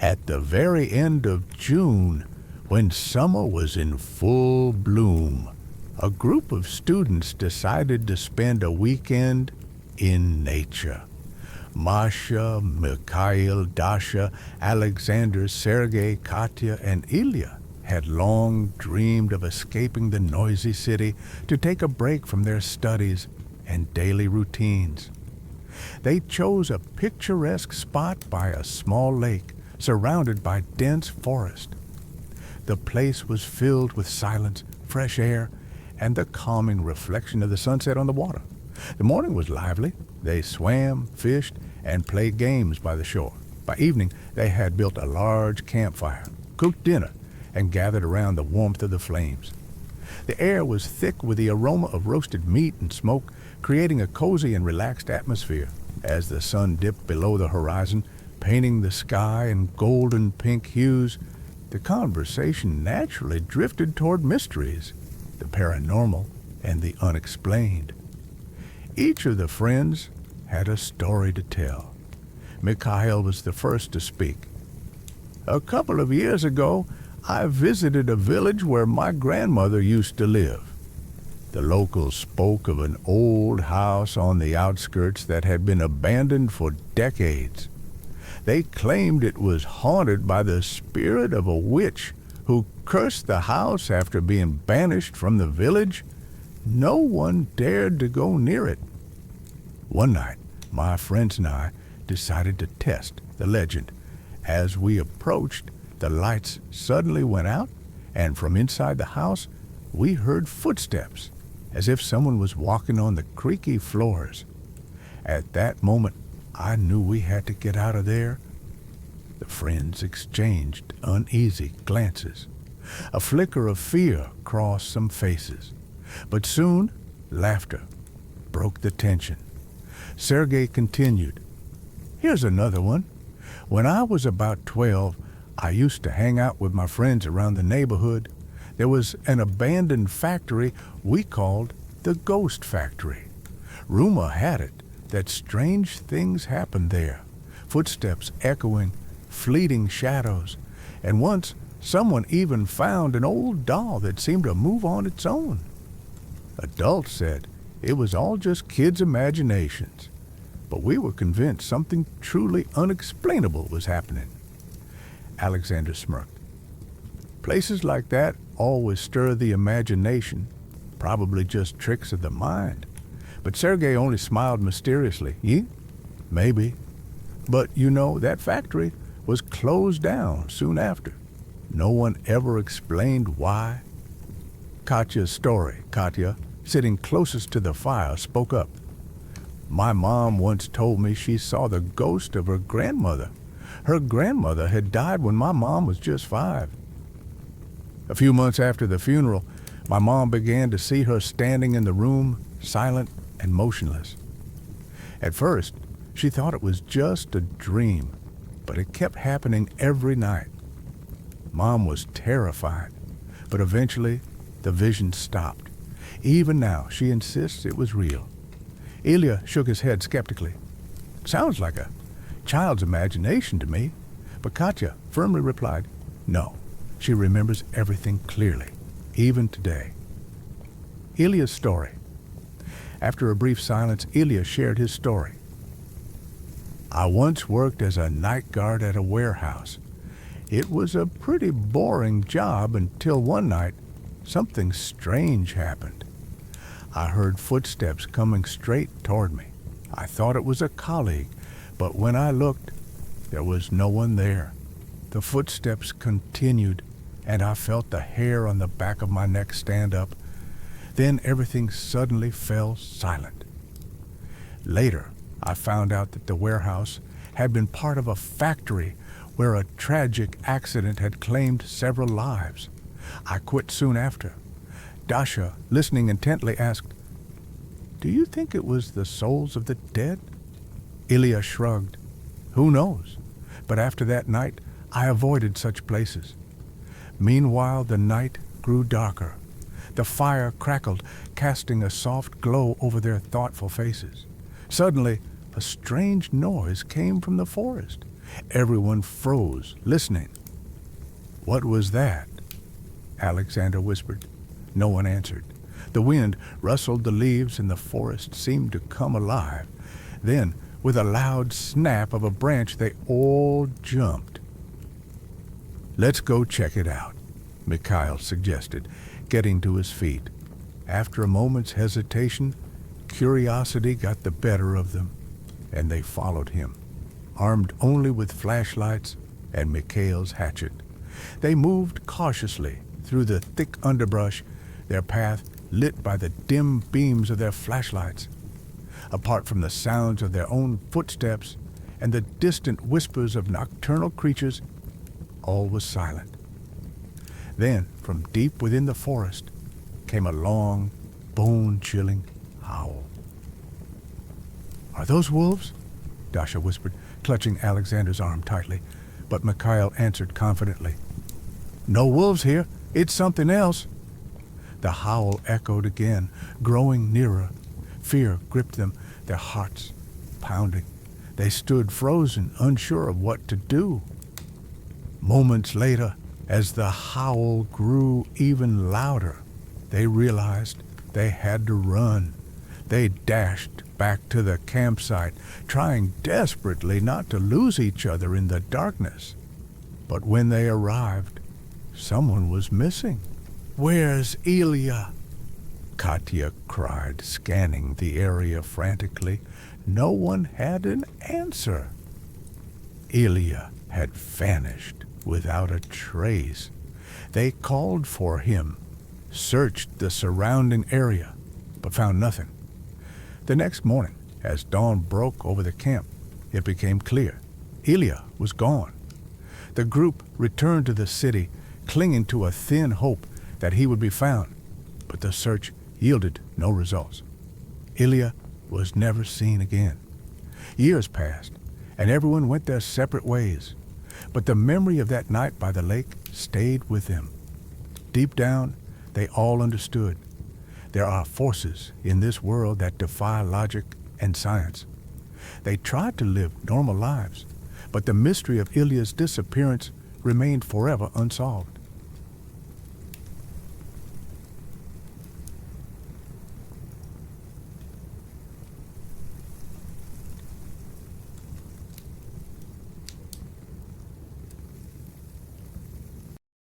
At the very end of June, when summer was in full bloom, a group of students decided to spend a weekend in nature. Masha, Mikhail, Dasha, Alexander, Sergei, Katya, and Ilya had long dreamed of escaping the noisy city to take a break from their studies and daily routines. They chose a picturesque spot by a small lake surrounded by dense forest. The place was filled with silence, fresh air, and the calming reflection of the sunset on the water. The morning was lively. They swam, fished, and played games by the shore. By evening, they had built a large campfire, cooked dinner, and gathered around the warmth of the flames. The air was thick with the aroma of roasted meat and smoke, creating a cozy and relaxed atmosphere. As the sun dipped below the horizon, painting the sky in golden pink hues, the conversation naturally drifted toward mysteries, the paranormal, and the unexplained. Each of the friends had a story to tell. Mikhail was the first to speak. "A couple of years ago, I visited a village where my grandmother used to live. The locals spoke of an old house on the outskirts that had been abandoned for decades. They claimed it was haunted by the spirit of a witch who cursed the house after being banished from the village. No one dared to go near it. One night, my friends and I decided to test the legend. As we approached, the lights suddenly went out, and from inside the house, we heard footsteps, as if someone was walking on the creaky floors. At that moment, I knew we had to get out of there." The friends exchanged uneasy glances. A flicker of fear crossed some faces. But soon, laughter broke the tension. Sergei continued, "Here's another one. When I was about 12, I used to hang out with my friends around the neighborhood. There was an abandoned factory we called the Ghost Factory. Rumor had it that strange things happened there, footsteps echoing, fleeting shadows, and once someone even found an old doll that seemed to move on its own. Adults said it was all just kids' imaginations, but we were convinced something truly unexplainable was happening." Alexander smirked. "Places like that always stir the imagination, probably just tricks of the mind." But Sergei only smiled mysteriously. Maybe. But you know, that factory was closed down soon after. No one ever explained why." Katya's story. Katya, sitting closest to the fire, spoke up. "My mom once told me she saw the ghost of her grandmother. Her grandmother had died when my mom was just 5. A few months after the funeral, my mom began to see her standing in the room, silent and motionless. At first, she thought it was just a dream, but it kept happening every night. Mom was terrified, but eventually the vision stopped. Even now, she insists it was real." Ilya shook his head skeptically. "Sounds like a child's imagination to me." But Katya firmly replied, "No, she remembers everything clearly, even today." Ilya's story. After a brief silence, Ilya shared his story. "I once worked as a night guard at a warehouse. It was a pretty boring job until one night something strange happened. I heard footsteps coming straight toward me. I thought it was a colleague, but when I looked, there was no one there. The footsteps continued, and I felt the hair on the back of my neck stand up. Then everything suddenly fell silent. Later, I found out that the warehouse had been part of a factory where a tragic accident had claimed several lives. I quit soon after." Dasha, listening intently, asked, "Do you think it was the souls of the dead?" Ilya shrugged. "Who knows? But after that night, I avoided such places." Meanwhile, the night grew darker. The fire crackled, casting a soft glow over their thoughtful faces. Suddenly, a strange noise came from the forest. Everyone froze, listening. "What was that?" Alexander whispered. No one answered. The wind rustled the leaves and the forest seemed to come alive. Then, with a loud snap of a branch, they all jumped. "Let's go check it out," Mikhail suggested, getting to his feet. After a moment's hesitation, curiosity got the better of them, and they followed him, armed only with flashlights and Mikhail's hatchet. They moved cautiously through the thick underbrush, their path lit by the dim beams of their flashlights. Apart from the sounds of their own footsteps and the distant whispers of nocturnal creatures, all was silent. Then, from deep within the forest, came a long, bone-chilling howl. "Are those wolves?" Dasha whispered, clutching Alexander's arm tightly, but Mikhail answered confidently. "No wolves here. It's something else." The howl echoed again, growing nearer. Fear gripped them, their hearts pounding. They stood frozen, unsure of what to do. Moments later, as the howl grew even louder, they realized they had to run. They dashed back to the campsite, trying desperately not to lose each other in the darkness. But when they arrived, someone was missing. "Where's Ilya?" Katya cried, scanning the area frantically. No one had an answer. Ilya had vanished without a trace. They called for him, searched the surrounding area, but found nothing. The next morning, as dawn broke over the camp, it became clear. Ilya was gone. The group returned to the city, clinging to a thin hope that he would be found, but the search yielded no results. Ilya was never seen again. Years passed, and everyone went their separate ways, but the memory of that night by the lake stayed with them. Deep down, they all understood. There are forces in this world that defy logic and science. They tried to live normal lives, but the mystery of Ilya's disappearance remained forever unsolved.